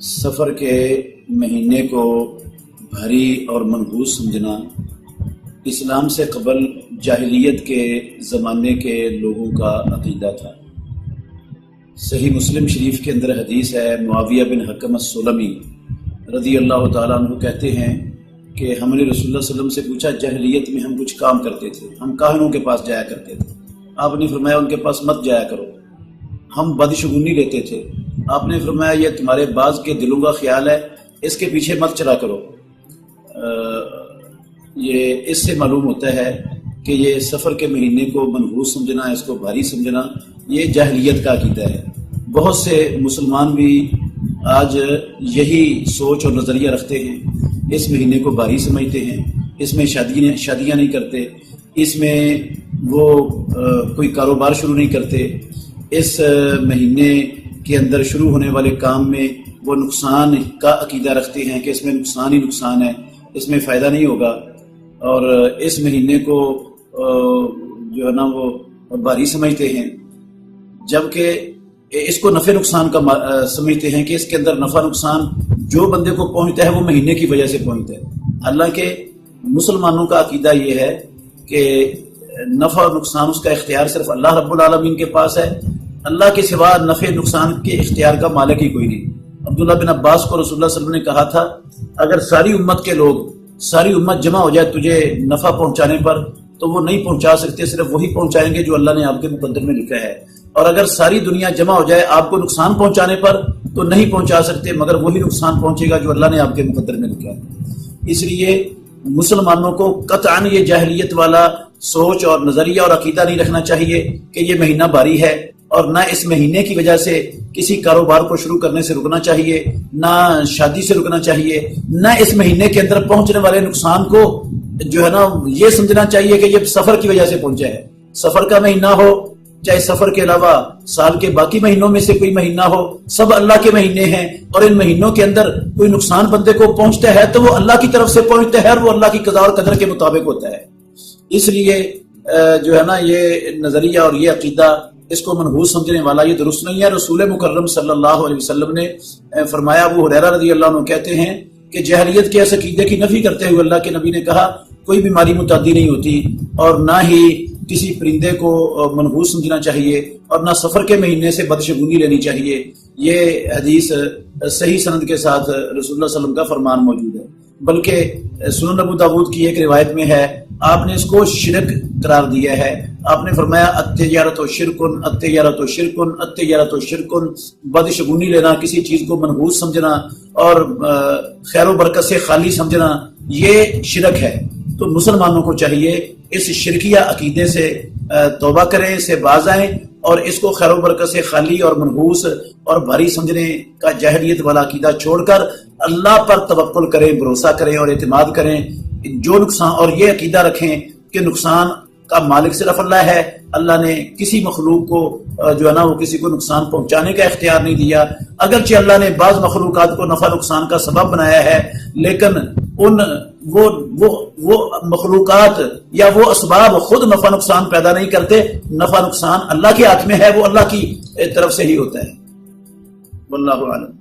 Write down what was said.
سفر کے مہینے کو بھاری اور منحوس سمجھنا اسلام سے قبل جاہلیت کے زمانے کے لوگوں کا عقیدہ تھا۔ صحیح مسلم شریف کے اندر حدیث ہے، معاویہ بن حکم السلمی رضی اللہ تعالیٰ عنہ کہتے ہیں کہ ہم نے رسول اللہ صلی اللہ علیہ وسلم سے پوچھا، جاہلیت میں ہم کچھ کام کرتے تھے، ہم کاہنوں کے پاس جایا کرتے تھے، آپ نے فرمایا ان کے پاس مت جایا کرو۔ ہم بدشگونی لیتے تھے، آپ نے فرمایا یہ تمہارے بعض کے دلوں کا خیال ہے، اس کے پیچھے مت چلا کرو۔ یہ اس سے معلوم ہوتا ہے کہ یہ سفر کے مہینے کو منحوس سمجھنا، اس کو بھاری سمجھنا، یہ جاہلیت کا عقیدہ ہے۔ بہت سے مسلمان بھی آج یہی سوچ اور نظریہ رکھتے ہیں، اس مہینے کو بھاری سمجھتے ہیں، اس میں شادیاں نہیں کرتے، اس میں وہ کوئی کاروبار شروع نہیں کرتے، اس مہینے کے اندر شروع ہونے والے کام میں وہ نقصان کا عقیدہ رکھتے ہیں کہ اس میں نقصان ہی نقصان ہے، اس میں فائدہ نہیں ہوگا، اور اس مہینے کو جو ہے نا وہ بھاری سمجھتے ہیں، جبکہ اس کو نفع نقصان کا سمجھتے ہیں کہ اس کے اندر نفع نقصان جو بندے کو پہنچتا ہے وہ مہینے کی وجہ سے پہنچتا ہے۔ حالانکہ مسلمانوں کا عقیدہ یہ ہے کہ نفع اور نقصان اس کا اختیار صرف اللہ رب العالمین کے پاس ہے، اللہ کے سوا نفع نقصان کے اختیار کا مالک ہی کوئی نہیں۔ عبداللہ بن عباس کو رسول اللہ صلی اللہ علیہ وسلم نے کہا تھا، اگر ساری امت کے لوگ، ساری امت جمع ہو جائے تجھے نفع پہنچانے پر تو وہ نہیں پہنچا سکتے، صرف وہی پہنچائیں گے جو اللہ نے آپ کے مقدر میں لکھا ہے، اور اگر ساری دنیا جمع ہو جائے آپ کو نقصان پہنچانے پر تو نہیں پہنچا سکتے، مگر وہی نقصان پہنچے گا جو اللہ نے آپ کے مقدر میں لکھا ہے۔ اس لیے مسلمانوں کو قطعاً یہ جاہلیت والا سوچ اور نظریہ اور عقیدہ نہیں رکھنا چاہیے کہ یہ مہینہ بھاری ہے، اور نہ اس مہینے کی وجہ سے کسی کاروبار کو شروع کرنے سے رکنا چاہیے، نہ شادی سے رکنا چاہیے، نہ اس مہینے کے اندر پہنچنے والے نقصان کو جو ہے نا یہ سمجھنا چاہیے کہ یہ سفر کی وجہ سے پہنچا ہے۔ سفر کا مہینہ ہو چاہے سفر کے علاوہ سال کے باقی مہینوں میں سے کوئی مہینہ ہو، سب اللہ کے مہینے ہیں، اور ان مہینوں کے اندر کوئی نقصان بندے کو پہنچتا ہے تو وہ اللہ کی طرف سے پہنچتا ہے، اور وہ اللہ کی قضاء اور قدر کے مطابق ہوتا ہے۔ اس لیے جو ہے نا یہ نظریہ اور یہ عقیدہ، اس کو منحوس سمجھنے والا یہ درست نہیں ہے۔ رسول مکرم صلی اللہ علیہ وسلم نے فرمایا، ابو ہریرہ رضی اللہ عنہ کہتے ہیں کہ جاہلیت کے اس عقیدے کی نفی کرتے ہوئے اللہ کے نبی نے کہا، کوئی بیماری متعدی نہیں ہوتی، اور نہ ہی کسی پرندے کو منحوس سمجھنا چاہیے، اور نہ سفر کے مہینے سے بدشگونی لینی چاہیے۔ یہ حدیث صحیح سند کے ساتھ رسول اللہ صلی اللہ علیہ وسلم کا فرمان موجود ہے، بلکہ سنن ابو داؤد کی ایک روایت میں ہے، آپ نے اس کو شرک قرار دیا ہے۔ آپ نے فرمایا، التجارۃ شرکن، التجارۃ شرکن، التجارۃ شرکن، بدشگونی لینا، کسی چیز کو منحوس سمجھنا اور خیر و برکت سے خالی سمجھنا، یہ شرک ہے۔ تو مسلمانوں کو چاہیے اس شرکیہ عقیدے سے توبہ کریں، اس سے باز آئیں، اور اس کو خیر و برکت سے خالی اور منحوس اور بھاری سمجھنے کا جاہلیت والا عقیدہ چھوڑ کر اللہ پر توکل کریں، بھروسہ کریں اور اعتماد کریں۔ جو نقصان، اور یہ عقیدہ رکھیں کہ نقصان کا مالک صرف اللہ ہے، اللہ نے کسی مخلوق کو جو ہے نا وہ کسی کو نقصان پہنچانے کا اختیار نہیں دیا، اگرچہ اللہ نے بعض مخلوقات کو نفع نقصان کا سبب بنایا ہے، لیکن وہ مخلوقات یا وہ اسباب خود نفع نقصان پیدا نہیں کرتے، نفع نقصان اللہ کے ہاتھ میں ہے، وہ اللہ کی طرف سے ہی ہوتا ہے۔ واللہ اعلم۔